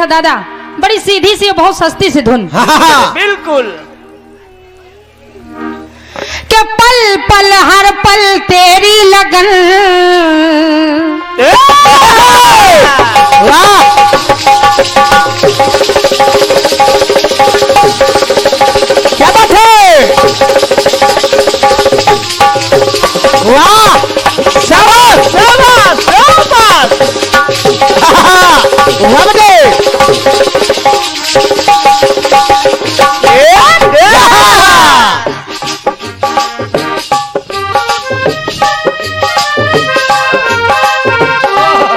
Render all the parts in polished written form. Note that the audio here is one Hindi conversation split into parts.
दादा बड़ी सीधी सी बहुत सस्ती सी धुन। बिल्कुल। के पल पल हर पल तेरी लगन। क्या बात है, वाह, शाबाश शाबाश शाबाश,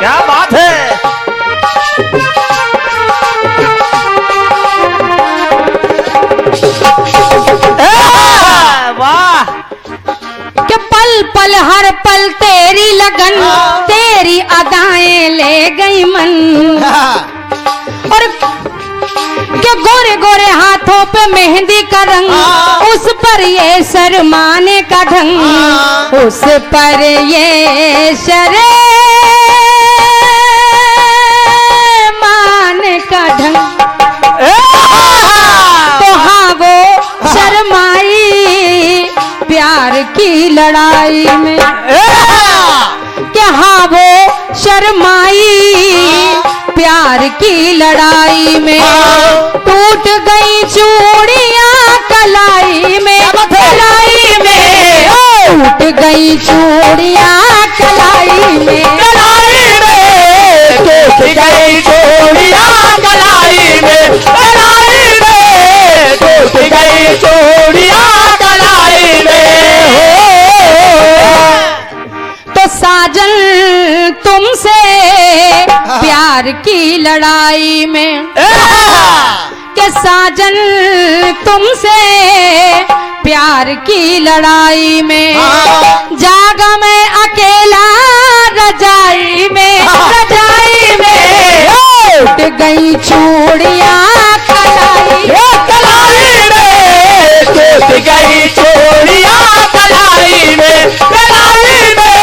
क्या बात है। वाह। के पल पल हर पल तेरी लगन, तेरी अदाएं ले गई मन। और के गोरे गोरे हाथों पे मेहंदी का रंग, उस पर ये शर्माने का ढंग, उस पर ये शर्माने का ढंग। तो हाँ वो शर्माई प्यार की लड़ाई में, क्या हाँ वो शर्माई प्यार की लड़ाई में। टूट गई चूड़ियां कलाई में, कलाई में टूट गई चूड़ियां कलाई में, कलाई में टूट गई चूड़ियां कलाई में, कलाई में टूट गई चूड़ियां कलाई में। तो साजन तुमसे प्यार की लड़ाई में, के साजन तुमसे प्यार की लड़ाई में। जागा मैं अकेला रजाई में, रजाई में टूट गई चूड़ियां कलाई, कलाई में टूट गई चूड़ियां कलाई में, कलाई में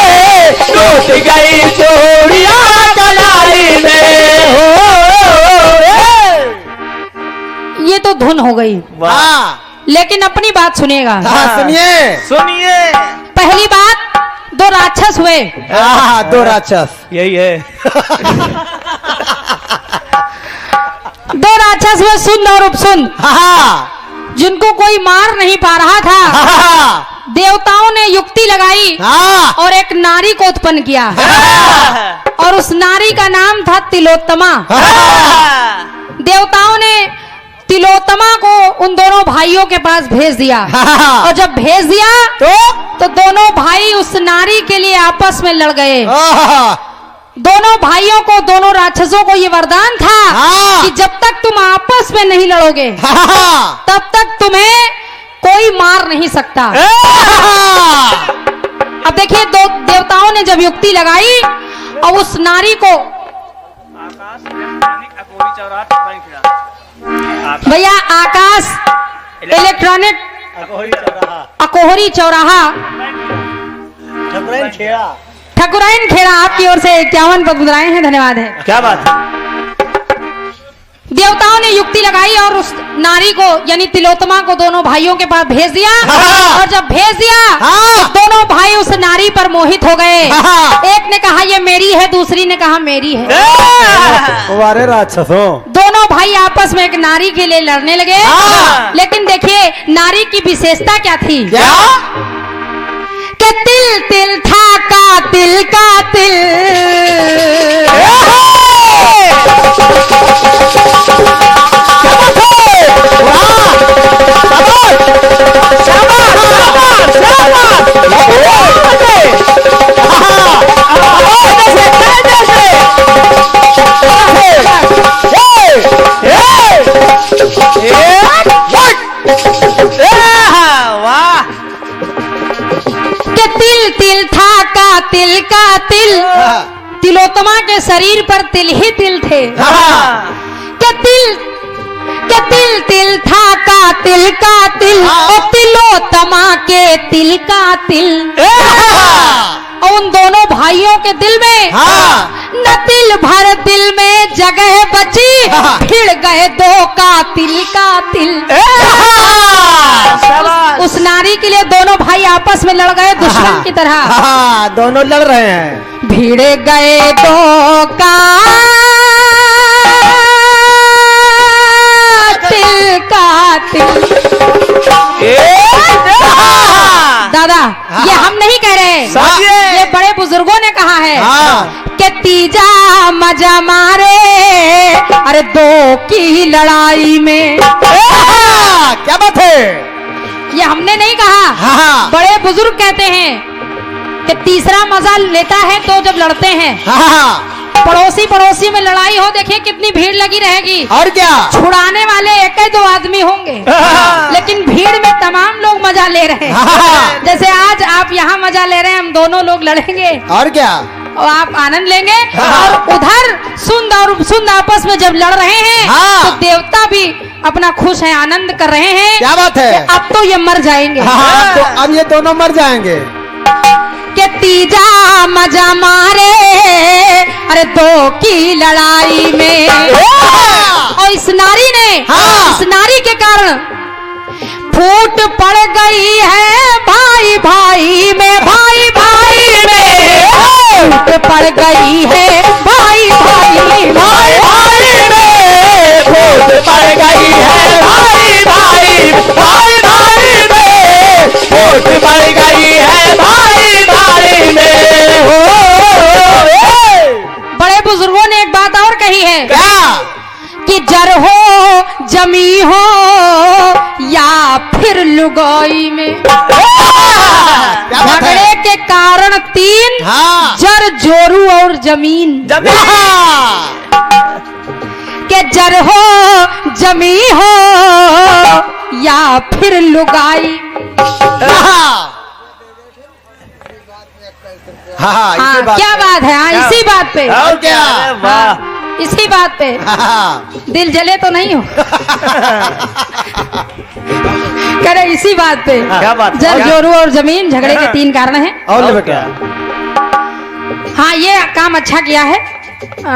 टूट गई चूड़ियां कलाई में। ये तो धुन हो गई, वाह, लेकिन अपनी बात सुनिएगा। सुनिए सुनिए। पहली बात, दो राक्षस हुए। दो राक्षस, यही है। दो राक्षस हुए सुन और उपसुन, जिनको कोई मार नहीं पा रहा था। देवताओं ने युक्ति लगाई और एक नारी को उत्पन्न किया, और उस नारी का नाम था तिलोत्तमा। देवताओं ने तिलोत्तमा को उन दोनों भाइयों के पास भेज दिया, और जब भेज दिया तो दोनों भाई उस नारी के लिए आपस में लड़ गए। दोनों भाइयों को, दोनों राक्षसों को ये वरदान था कि जब तक तुम आपस में नहीं लड़ोगे तब तक तुम्हें कोई मार नहीं सकता। अब देखिए, दो देवताओं ने जब युक्ति लगाई और उस नारी को, भैया आकाश इलेक्ट्रॉनिक अकोहरी चौराहा ठकुराइन खेड़ा आपकी ओर से 51 पद मुद्राएं हैं, धन्यवाद है। क्या बात है। देवताओं ने युक्ति लगाई और उस नारी को यानी तिलोत्तमा को दोनों भाइयों के पास भेज दिया, और जब भेज दिया तो दोनों भाई उस नारी पर मोहित हो गए। एक ने कहा ये मेरी है, दूसरी ने कहा मेरी है। वारे राक्षसों, दोनों भाई आपस में एक नारी के लिए लड़ने लगे। लेकिन देखिए नारी की विशेषता क्या थी, कि तिल तिल था कातिल कातिल, तिल का तिल, तिलोत्तमा के शरीर पर तिल ही तिल थे। के तिल था का तिल, और तिलोत्तमा के तिल का तिल। और उन दोनों भाइयों के दिल में न तिल भर दिल में जगह बची भिड़ गए दो कातिल। उस नारी के लिए दोनों भाई आपस में लड़ गए दुश्मन की तरह। दोनों लड़ रहे हैं। भिड़ गए दो कातिल। दादा ये हम नहीं कह रहे, ये बड़े बुजुर्गों ने कहा है कि तीजा मजा मारे अरे दो की लड़ाई में। क्या बात है? ये हमने नहीं कहा, बड़े बुजुर्ग कहते हैं कि तीसरा मजा लेता है तो जब लड़ते हैं। पड़ोसी में लड़ाई हो, देखिए कितनी भीड़ लगी रहेगी और क्या, छुड़ाने वाले एक ही दो आदमी होंगे, लेकिन भीड़ में तमाम लोग मजा ले रहे हैं। जैसे आज आप यहाँ मजा ले रहे हैं, हम दोनों लोग लड़ेंगे और क्या, और आप आनंद लेंगे। और उधर सुंद आपस में जब लड़ रहे हैं तो देवता भी अपना खुश है, आनंद कर रहे हैं। क्या बात है? अब तो ये मर जाएंगे। तो अब ये दोनों मर जाएंगे। कि तीजा मजा मारे अरे दो की लड़ाई में। और इस नारी ने इस नारी के कारण फूट पड़ गई है भाई भाई में। फूट पड़ गई है भाई भाई में। फूट पड़ गई है भाई भाई में। फूट पड़ गई है भाई भाई में। बड़े बुजुर्गों ने एक बात और कही है कि जर हो जमी हो या फिर लुगाई में। झगड़े के कारण तीन जर जोरू और जमीन। के जर हो जमी हो या फिर लुगाई। क्या बात है? इसी बात पे और क्या, इसी बात पे दिल जले तो नहीं हो। करे इसी बात पे क्या बात? जर जोरू और जमीन, झगड़े के तीन कारण हैं। और बेटा, हाँ ये काम अच्छा किया है,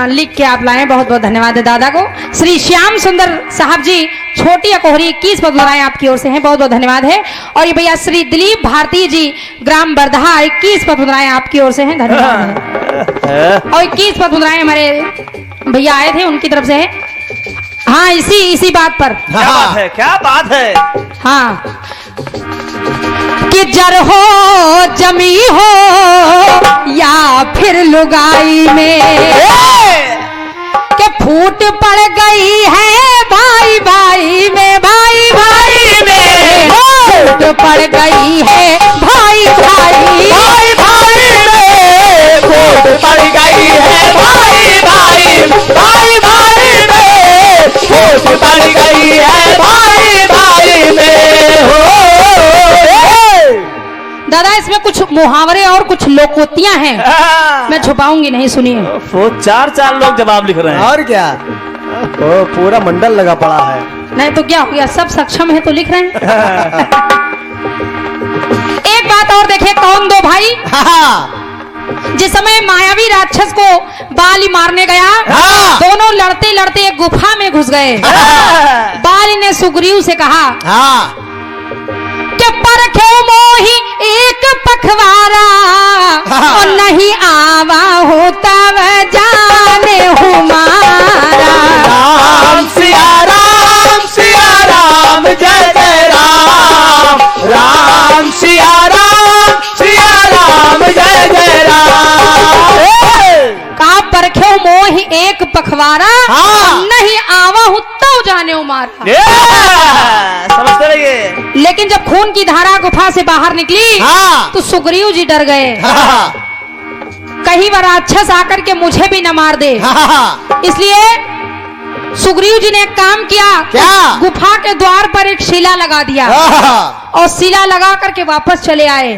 लिख के आप लाए, बहुत बहुत धन्यवाद है दादा को। श्री श्याम सुंदर साहब जी छोटी अकोहरी 21 पद्मराएं आपकी ओर से हैं, बहुत बहुत धन्यवाद है। और ये भैया श्री दिलीप भारती जी ग्राम बरधा 21 पद्मराएं आपकी ओर से हैं, धन्यवाद है। और 21 पद्मराएं हमारे भैया आए थे, उनकी तरफ से है। हाँ इसी बात पर। क्या बात है? हाँ कि जर हो जमी हो या फिर लुगाई में। के फूट पड़ गई है भाई भाई में। फूट पड़ गई है भाई भाई में। फूट पड़ गई है भाई भाई में। फूट पड़ गई है भाई में। दादा इसमें कुछ मुहावरे और कुछ लोकोक्तियां हैं, मैं छुपाऊंगी नहीं, सुनिए। वो चार लोग जवाब लिख रहे हैं। और क्या, ओ पूरा मंडल लगा पड़ा है। नहीं तो क्या हो गया, सब सक्षम है तो लिख रहे हैं। एक बात और देखिए, कौन दो भाई जिस समय मायावी राक्षस को बाली मारने गया, दोनों लड़ते लड़ते एक गुफा में घुस गए। बाली ने सुग्रीव से कहा कि परखे मोही एक पखवारा और नहीं आवा होता वह जाने हमारा। राम सिया राम जय जय राम। राम सिया राम जय जय राम। का परखे मोही एक पखवारा नहीं आवा होता जाने हमारा। समझते रहिए। लेकिन जब खून की धारा गुफा से बाहर निकली तो सुग्रीव जी डर गए, कहीं वह राक्षस आकर के मुझे भी न मार दे। इसलिए सुग्रीव जी ने एक काम किया, गुफा के द्वार पर एक शिला लगा दिया और शिला लगा करके वापस चले आए।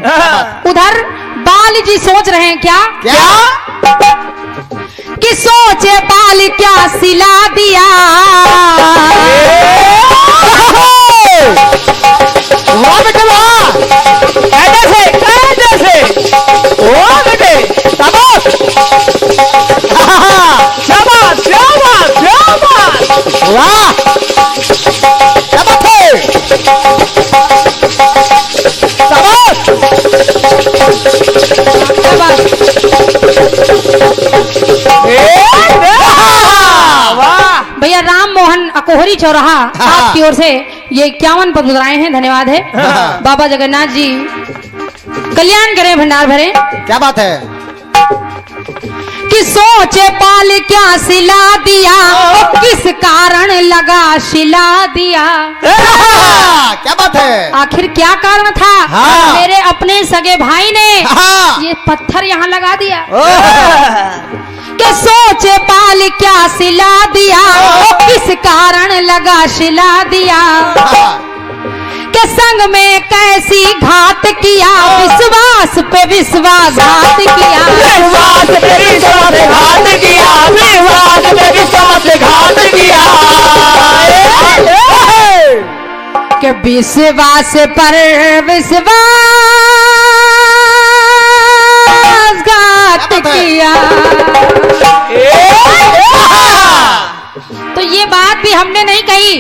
उधर बाल जी सोच रहे हैं क्या कि सोचे बाल क्या सिला दिया। चौधरी चौराहा आपकी ओर से ये 51 पद उतराए हैं, धन्यवाद है। बाबा जगन्नाथ जी कल्याण करें, भंडार भरे। क्या बात है? कि सोचे पाल क्या सिला दिया, किस कारण लगा शिला दिया। क्या बात है? आखिर क्या कारण था? हाँ। मेरे अपने सगे भाई ने हाँ। ये पत्थर यहाँ लगा दिया। कि सोचे पाल क्या सिला दिया, किस कारण लगा शिला दिया। के संग में कैसी घात किया, विश्वास पे विश्वासघात किया। विश्वास पे विश्वासघात किया, विश्वास पे विश्वासघात किया। के विश्वास पर विश्वासघात किया। तो ये बात भी हमने नहीं कही,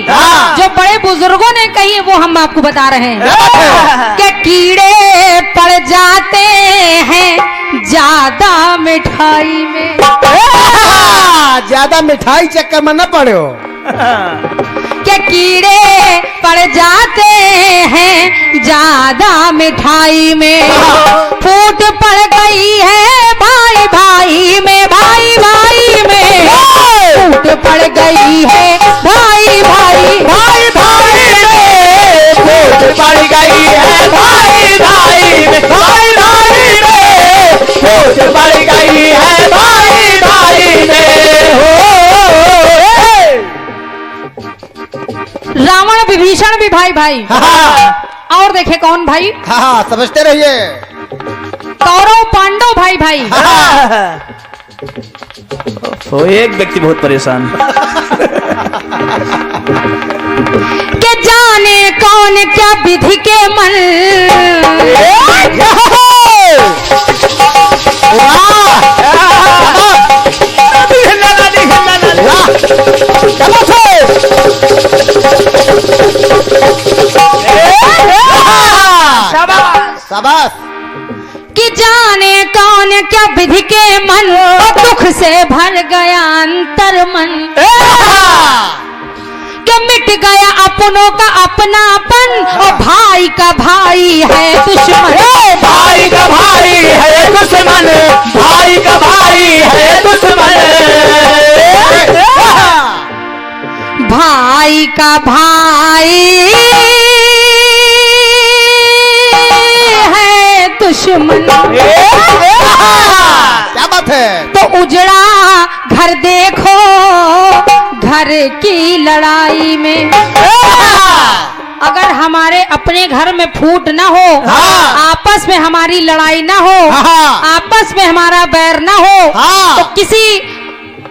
जो बड़े बुजुर्गों ने कही वो हम आपको बता रहे हैं। कि कीड़े पड़ जाते हैं ज्यादा मिठाई में। ज्यादा मिठाई चक्कर में न पड़ो। कि कीड़े पड़ जाते हैं ज्यादा मिठाई में। फूट पड़ गई है भाई भाई में, भाई भाई में। फूट पड़ गई है भाई भाई, भाई भाई में। फूट पड़ गई है भाई भाई में, भाई भाई में। फूट पड़ गई है भाई भाई में। रावण विभीषण भी भाई भाई। और देखे कौन भाई? हाँ, समझते रहिए। कौरव पांडव भाई भाई। तो एक व्यक्ति बहुत परेशान। के जाने कौन क्या विधि के मन। शाबाश। कि जाने कौन क्या विधि के मन, दुख से भर गया अंतर मन। कि मिट गया अपनों का अपनापन, और भाई का भाई है दुश्मन। भाई का भाई है दुश्मन, भाई का भाई है दुश्मन। भाई का भाई है दुश्मन। क्या बात है? तो उजड़ा घर देखो घर की लड़ाई में। अगर हमारे अपने घर में फूट ना हो, आपस में हमारी लड़ाई ना हो, आपस में हमारा बैर ना हो, तो किसी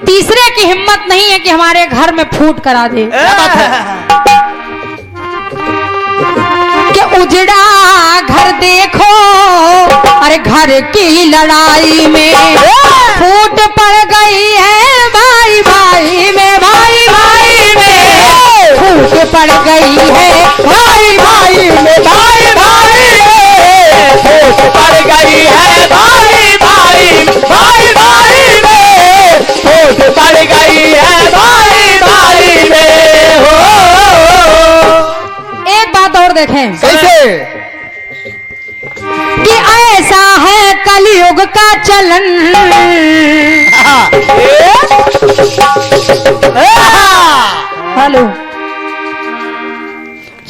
तीसरे की हिम्मत नहीं है कि हमारे घर में फूट करा दे। कि उजड़ा घर देखो, अरे घर की लड़ाई में। फूट पड़ गई है भाई भाई में, भाई भाई में। फूट पड़ गई है भाई भाई में, भाई भाई में। फूट पड़ गई है भाई भाई, भाई भाई में। फूट पड़ गई है भाई भाई में। एक बात और देखें। कैसे? कि ऐसा है कलयुग का चलन। हेलो,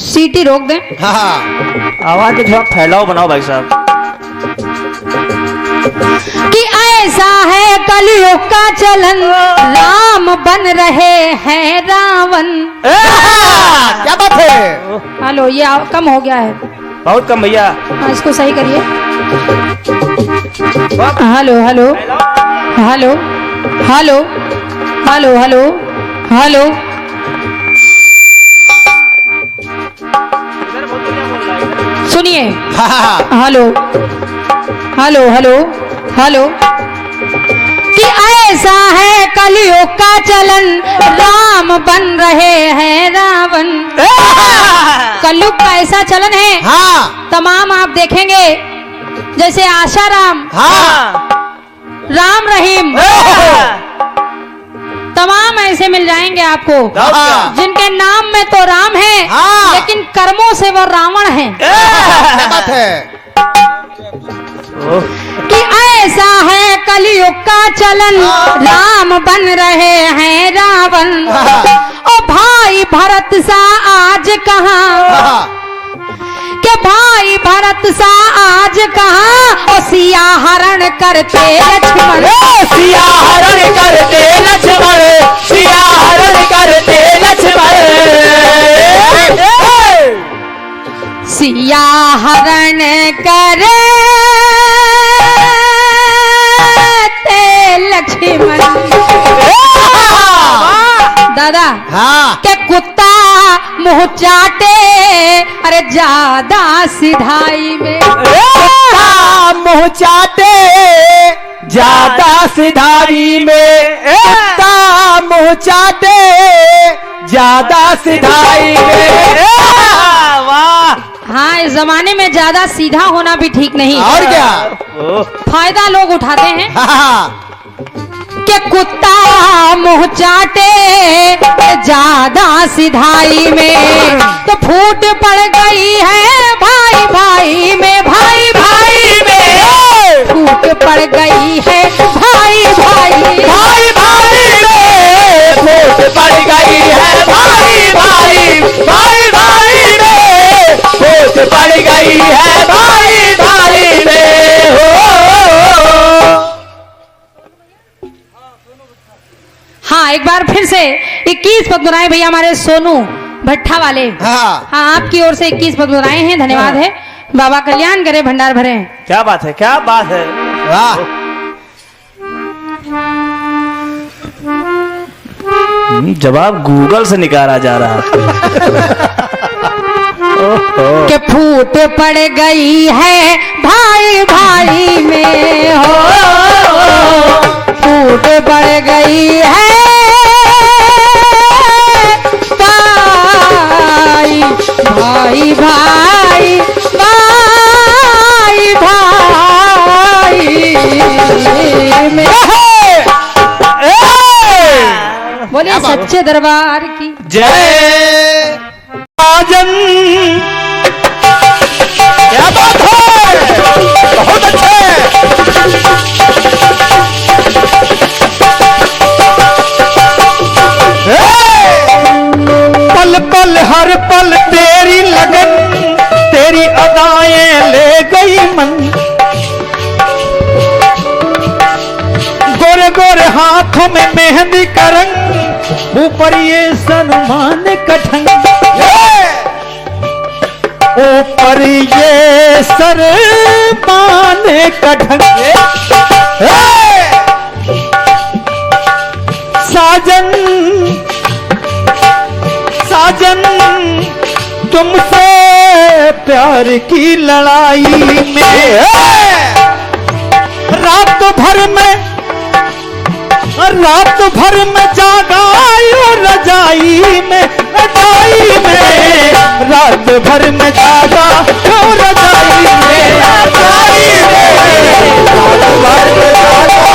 सीटी रोक दें। आवाज को थोड़ा फैलाव बनाओ भाई साहब। कि ऐसा है कलयुग का चलन, राम बन रहे हैं रावण। क्या बात है? हेलो, ये कम हो गया है, बहुत कम भैया। इसको सही करिए। Hello hello hello hello hello hello hello. सुनिए। Hello hello hello hello. कि ऐसा है कलयुग का चलन, राम बन रहे हैं रावण। कलयुग का ऐसा चलन है, तमाम आप देखेंगे, जैसे आशाराम, राम रहीम, तमाम ऐसे मिल जाएंगे आपको हाँ। जिनके नाम में तो राम है हाँ। लेकिन कर्मों से वो रावण है। क्या बात है? कि ऐसा है कलयुग का चलन, राम बन रहे हैं रावण। ओ भाई भरत सा आज कहाँ, के भाई भरत सा आज कहाँ, ओ सिया हरण करते लक्ष्मण। सिया हरण करते लक्ष्मण, सिया हरण करते लक्ष्मण। सिया हरण करे लक्ष्मण। दादा हाँ। के कुत्ता मुंह चाटे, अरे ज्यादा सिधाई में। कुत्ता मुँह चाटे ज्यादा सिधारी में, कुत्ता मुँह चाटे ज्यादा सिधाई में। वाह। हाँ, इस जमाने में ज्यादा सीधा होना भी ठीक नहीं। और क्या फायदा लोग उठाते हैं। हाँ। के कुत्ता मुंह चाटे ज्यादा सिधाई में, तो फूट पड़ गई है भाई भाई में, भाई भाई में फूट पड़ गई है भाई भाई, भाई भाई में फूट पड़ गई है, भाई भाई, भाई भाई में फूट पड़ गई है, भाई भाई में। हाँ, एक बार फिर से 21 पद बनाए भैया हमारे सोनू भट्टा वाले। हाँ। हाँ, आपकी ओर से 21 पद बनाए हैं, धन्यवाद है। बाबा कल्याण करे, भंडार भरे। क्या बात है, क्या बात है। वाह। जवाब गूगल से निकाला जा रहा के फूट पड़ गई है भाई भाई में, हो फूट पड़ गई है भाई भाई भाई भाई भाई में। बोलिए सच्चे दरबार की जय राजन। क्या बात है, बहुत अच्छे। पल पल हर पल तेरी लगन, तेरी अदाएं ले गई मन। गोरे गोरे हाथों में मेहंदी का रंग, ऊपर ये सनमान कठन, ऊपर ये सरमान कठन। साजन साजन तुमसे प्यार की लड़ाई में, रात भर में जागायो रजाई में, रजाई में रात भर में जागा क्यों रजाई में, रजाई में रात भर में जागा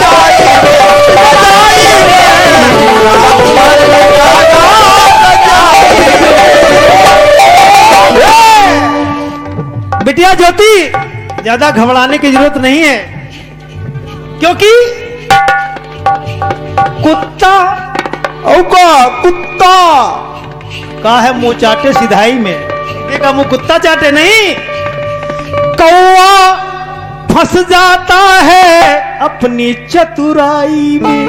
रजाई में, रजाई में रात भर में जागा रजाई में। बिटिया ज्योति, ज्यादा घबराने की जरूरत नहीं है, क्योंकि कुत्ता कुत्ता का है मुंह चाटे सिधाई में, देखा मुंह कुत्ता चाटे नहीं, कौवा फंस जाता है अपनी चतुराई में।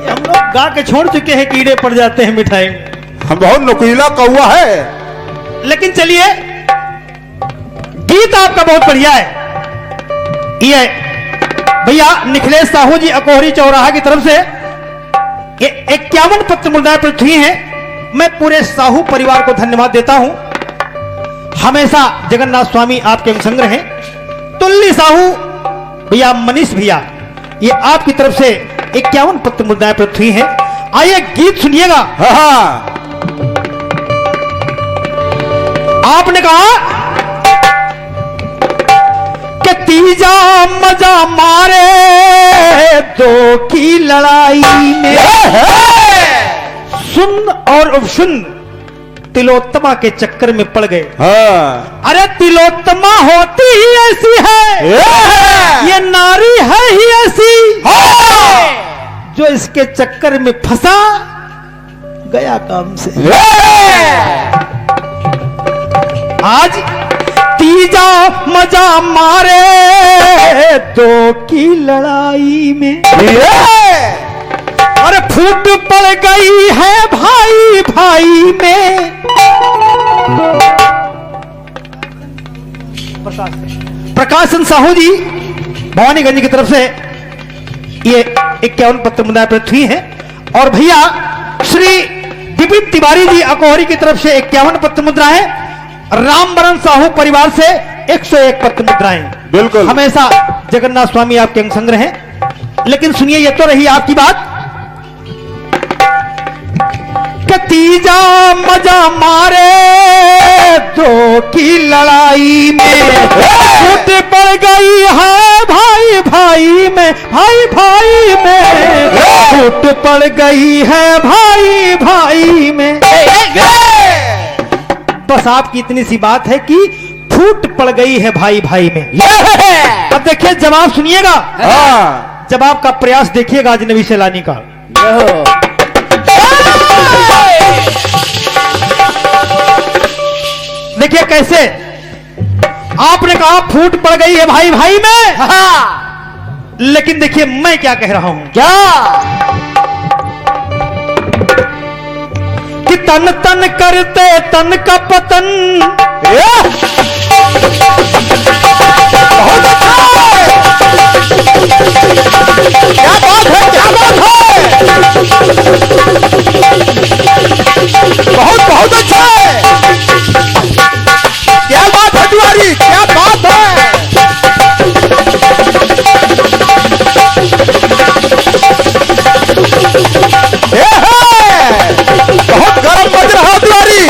हम लोग गा के छोड़ चुके हैं, कीड़े पड़ जाते हैं मिठाई में। हम बहुत नुकीला कौवा है। लेकिन चलिए, गीत आपका बहुत बढ़िया है। ये भैया निखिलेश साहू जी अकोहरी चौराहा की तरफ से ये 51 पत्र मुद्दा पृथ्वी है। मैं पूरे साहू परिवार को धन्यवाद देता हूं। हमेशा जगन्नाथ स्वामी आपके संग रहे। तुल्ली साहू भैया, मनीष भैया, ये आपकी तरफ से 51 पत्र मुद्दा पृथ्वी है। आइए गीत सुनिएगा। आपने कहा कि 30 तीजा मजा मारे दो की लड़ाई में। सुन और उपसुन तिलोत्तमा के चक्कर में पड़ गए। अरे तिलोत्तमा होती ही ऐसी है, ये नारी है ही ऐसी, जो इसके चक्कर में फंसा गया काम से। आज तीजा मजा मारे दो की लड़ाई में। अरे फूट पड़ गई है भाई भाई में। प्रकाशन साहू जी भवानीगंज की तरफ से ये 51 पत्र मुद्दा पृथ्वी है। और भैया श्री विपिन तिवारी जी अकोहरी की तरफ से 51 पत्र मुद्रा है। रामबरन साहू परिवार से 101 पत्र मुद्राएं। बिल्कुल हमेशा जगन्नाथ स्वामी आपके अंग संग रहे। लेकिन सुनिए, ये तो रही आपकी बात कि तीजा मजा मारे दो की लड़ाई में। फूट पड़ गई है भाई भाई में, भाई भाई में फूट पड़ गई है भाई भाई में। बस आपकी इतनी सी बात है कि फूट पड़ गई है भाई भाई में। अब देखिए जवाब सुनिएगा, जवाब का प्रयास देखिएगा अजनबी से लाने का। देखिए कैसे आपने कहा फूट पड़ गई है भाई भाई में, लेकिन देखिए मैं क्या कह रहा हूं। क्या कि तन तन करते तन का पतन। बहुत अच्छा, क्या बात है, क्या बात है, बहुत बहुत अच्छा है, क्या बात है तिवारी, क्या बात है। बहुत गर्म बज रहा तिवारी।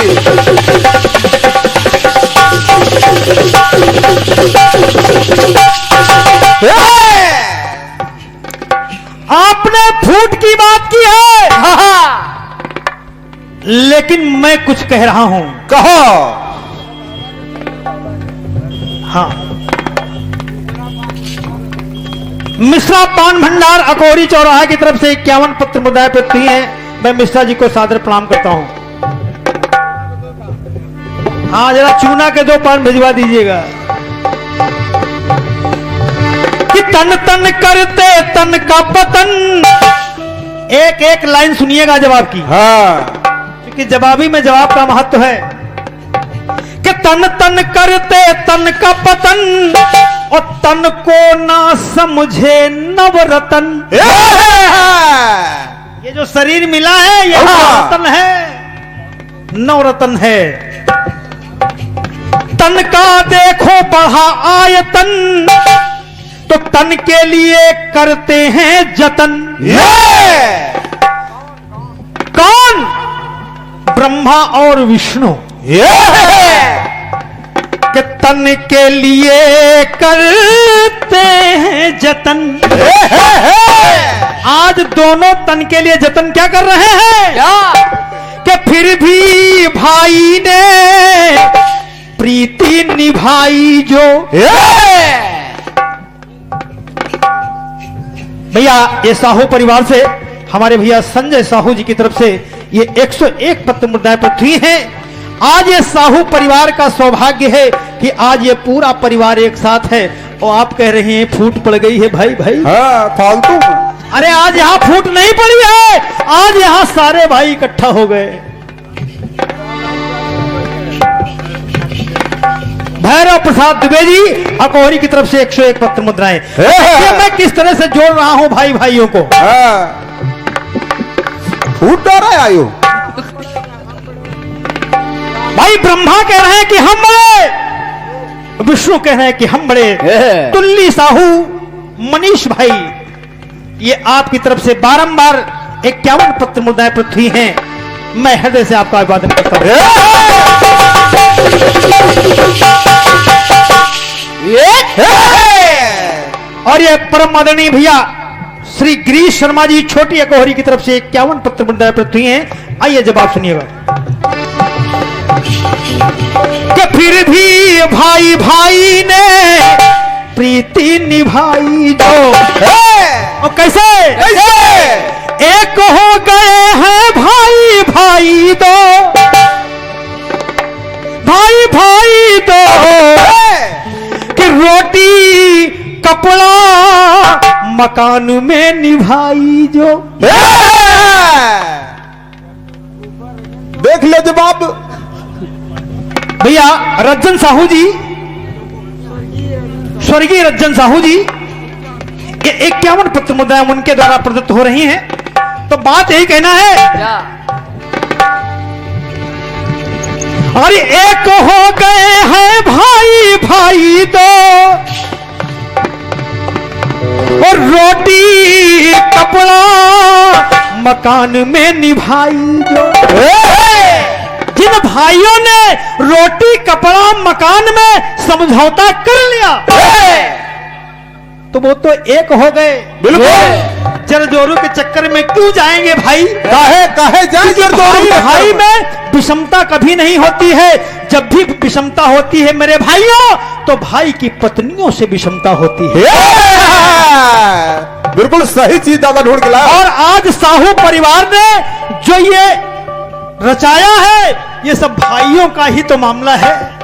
आपने फूट की बात की है, लेकिन मैं कुछ कह रहा हूं। कहो। हाँ, मिश्रा पान भंडार अकोरी चौराहा की तरफ से 51 पत्र मुद्दा पृथ्वी है। मैं मिश्रा जी को सादर प्रणाम करता हूं। हाँ, जरा चूना के 2 पान भिजवा दीजिएगा। कि तन तन करते तन का पतन। एक एक लाइन सुनिएगा जवाब की। हाँ, क्योंकि जवाबी में जवाब का महत्व है। कि तन तन करते तन का पतन, और तन को ना समझे नवरतन। ये जो शरीर मिला है ये नवरतन है, नवरतन है। तन का देखो बढ़ा आयतन, तो तन के लिए करते हैं जतन। कौन? ब्रह्मा और विष्णु। कि तन के लिए करते हैं जतन। आज दोनों तन के लिए जतन क्या कर रहे हैं? कि फिर भी भाई ने प्रीति निभाई जो। भैया ये साहू परिवार से हमारे भैया संजय साहू जी की तरफ से ये 101 पत्र मुद्दा पृथ्वी है। आज ये साहू परिवार का सौभाग्य है कि आज ये पूरा परिवार एक साथ है। और आप कह रहे हैं फूट पड़ गई है भाई भाई। हाँ, फालतू। अरे आज यहाँ फूट नहीं पड़ी है, आज यहाँ सारे भाई इकट्ठा हो गए। भैरव प्रसाद दुबे जी अकोहरी की तरफ से 101 पत्र मुद्राएं। मैं किस तरह से जोड़ रहा हूं भाई भाइयों को। फूट डाल रहा है आयु। भाई ब्रह्मा कह रहे हैं कि हम बड़े, विष्णु कह रहे हैं कि हम बड़े। तुल्ली साहू, मनीष भाई, ये आपकी तरफ से बारंबार 51 पत्र मुद्दाएं पृथ्वी हैं। मैं हृदय से आपका अभिवादन करता हूं। और ये परम आदरणीय भैया श्री गिरीश शर्मा जी छोटी अकोहरी की तरफ से 51 पत्र मुद्दा पृथ्वी हैं। आइए जवाब सुनिएगा। कि फिर भी भाई भाई ने प्रीति निभाई जो और कैसे एक हो गए हैं भाई भाई दो, भाई भाई दो, कि रोटी कपड़ा मकान में निभाई जो। देख लो जवाब। भैया रज्जन साहू जी, स्वर्गीय रज्जन साहू जी, ये 51 पत्र मुद्राएं उनके द्वारा प्रदत्त हो रही हैं। तो बात यही कहना है, और एक हो गए हैं भाई भाई दो, और रोटी कपड़ा मकान में निभाई जो। जिन भाइयों ने रोटी कपड़ा मकान में समझौता कर लिया तो वो तो एक हो गए। बिल्कुल। जरजोरू के चक्कर में क्यों जाएंगे भाई? काहे जाएंगे? भाई में विषमता कभी नहीं होती है। जब भी विषमता होती है मेरे भाइयों, तो भाई की पत्नियों से विषमता होती है। बिल्कुल सही चीज दादा ढूंढ के लाया। और आज साहू परिवार ने जो ये रचाया है, ये सब भाइयों का ही तो मामला है।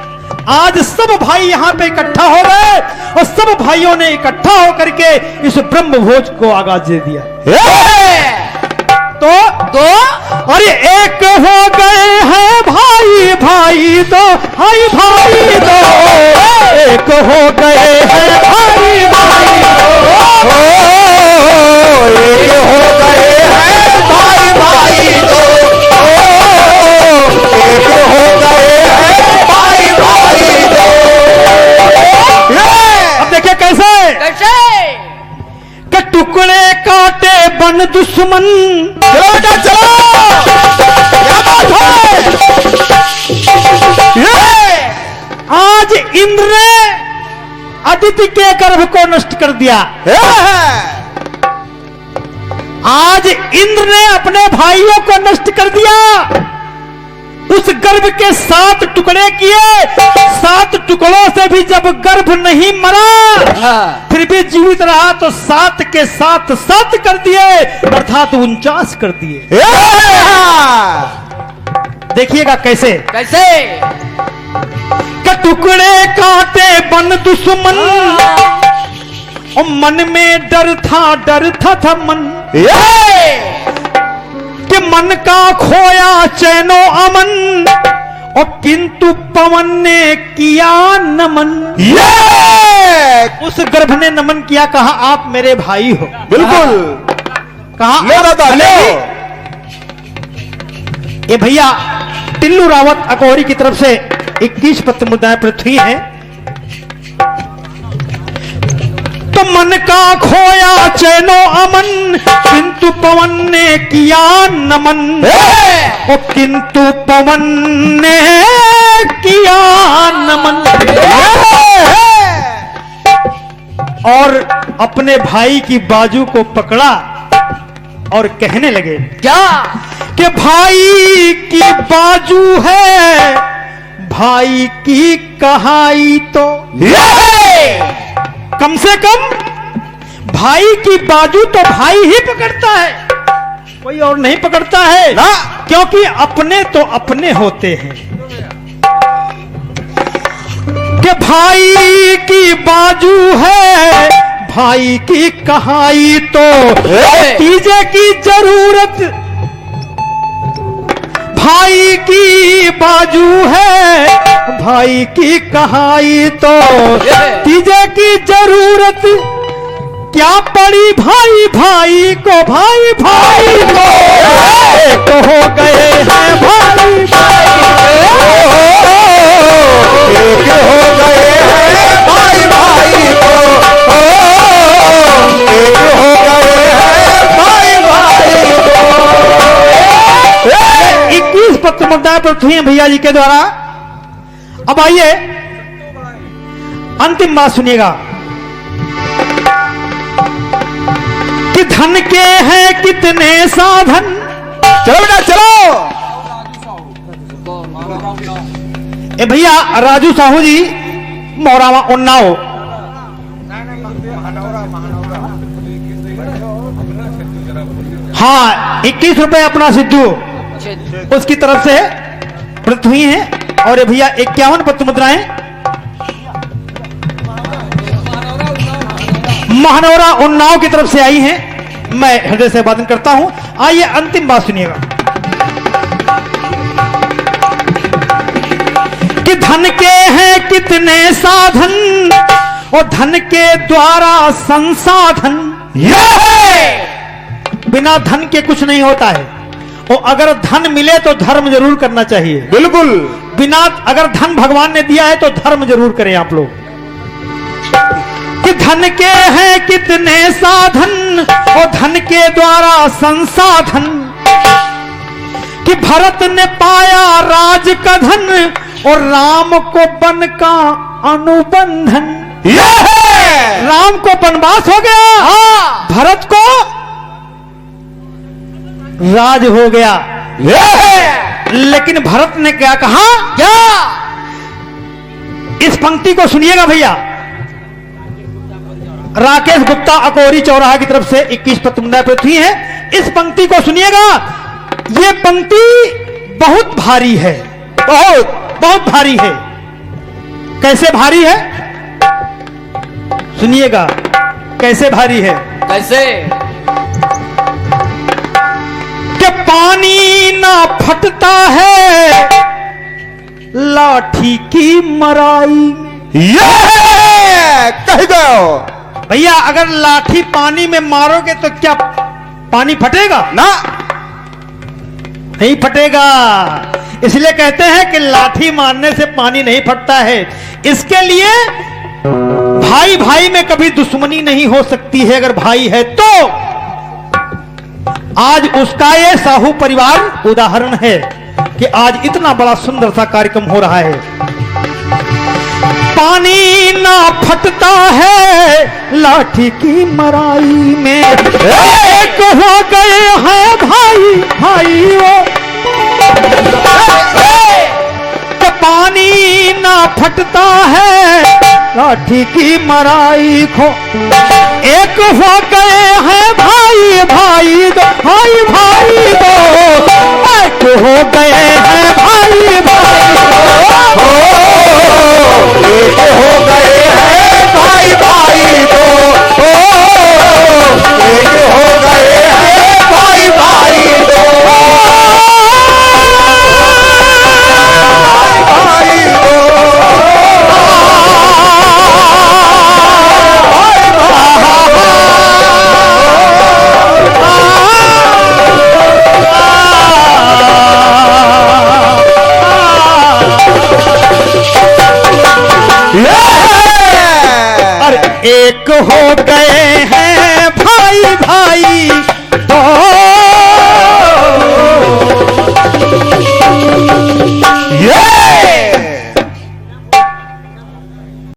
आज सब भाई यहाँ पे इकट्ठा हो गए और सब भाइयों ने इकट्ठा होकर के इस ब्रह्म भोज को आगाज दे दिया। तो और ये एक हो गए हैं भाई भाई दो, भाई भाई दो, एक हो गए हैं भाई भाई दो, एक हो गए हैं भाई भाई दो, एक हो गए हैं भाई भाई दो। अब देखिए कैसे कि टुकड़े काटे बन दुश्मन। चलो चलो, क्या बात है? आज इंद्र ने अदिति के गर्भ को नष्ट कर दिया। आज इंद्र ने अपने भाइयों को नष्ट कर दिया। उस गर्भ के 7 टुकड़े किए, 7 टुकड़ों से भी जब गर्भ नहीं मरा, फिर भी जीवित रहा, तो 7 के 7 7 कर दिए, अर्थात 49 कर दिए। देखिएगा कैसे कि टुकड़े काटे बन दुश्मन, और मन में डर था मन, कि मन का खोया चैनो अमन, और किंतु पवन ने किया नमन। उस गर्भ ने नमन किया, कहा आप मेरे भाई हो। बिल्कुल। कहा ले। ये भैया टिल्लू रावत अकोहरी की तरफ से 21 पत्र मुद्दाएं पृथ्वी है। तो मन का खोया चैनो अमन, किंतु पवन ने किया नमन, ओ किंतु पवन ने किया नमन। और अपने भाई की बाजू को पकड़ा और कहने लगे क्या कि भाई की बाजू है, भाई की कहाई तो कम से कम भाई की बाजू तो भाई ही पकड़ता है, कोई और नहीं पकड़ता है ना, क्योंकि अपने तो अपने होते हैं। कि भाई की बाजू है, भाई की कहाई तो तीजे की जरूरत, भाई की बाजू है, भाई की कहाई तो तीजे की जरूरत, क्या पड़ी भाई भाई को, भाई भाई को, एक हो गए हैं भाई भाई, एक हो गए हैं भाई भाई को, एक हो गए हैं भाई भाई को। 21 पत्र मुद्दाएं पृथ्वी हैं भैया जी के द्वारा। अब आइए अंतिम बात सुनिएगा कि धन के हैं कितने साधन। चलो बेटा चलो। ए भैया राजू साहू जी मोरावा उन्नाव। हाँ 21 रुपए अपना सिद्धू उसकी तरफ से पृथ्वी है। और ये भैया 51 पत्र मुद्राएं महानौरा उन्नाव की तरफ से आई हैं। मैं हृदय से वादन करता हूं। आइए अंतिम बात सुनिएगा कि धन के हैं कितने साधन और धन के द्वारा संसाधन। बिना धन के कुछ नहीं होता है और अगर धन मिले तो धर्म जरूर करना चाहिए। बिल्कुल। बिना अगर धन भगवान ने दिया है तो धर्म जरूर करें आप लोग। कि धन के हैं कितने साधन और धन के द्वारा संसाधन। कि भरत ने पाया राज का धन और राम को वन का अनुबंधन। राम को वनवास हो गया, भरत को राज हो गया। लेकिन भरत ने क्या कहा? क्या? इस पंक्ति को सुनिएगा भैया। राकेश गुप्ता अकोरी चौराहा की तरफ से 21 पत्र पृथ्वी है। इस पंक्ति को सुनिएगा। यह पंक्ति बहुत भारी है, बहुत भारी है। कैसे भारी है सुनिएगा। कैसे भारी है? कैसे? कि पानी ना फटता है लाठी की मराई। कह दो भैया अगर लाठी पानी में मारोगे तो क्या पानी फटेगा? ना, नहीं फटेगा। इसलिए कहते हैं कि लाठी मारने से पानी नहीं फटता है। इसके लिए भाई भाई में कभी दुश्मनी नहीं हो सकती है। अगर भाई है तो आज उसका ये साहू परिवार उदाहरण है कि आज इतना बड़ा सुंदर सा कार्यक्रम हो रहा है। पानी ना फटता है लाठी की मराई में, एक हो गए हैं भाई भाई वो। तो पानी ना फटता है लाठी की मराई को, एक हो गए हैं भाई भाई दो, भाई भाई दो, एक हो गए हैं भाई भाई दो, एक हो गए हैं भाई भाई दो, एक हो गए हैं भाई भाई दो, भाई दो। एक हो गए हैं भाई भाई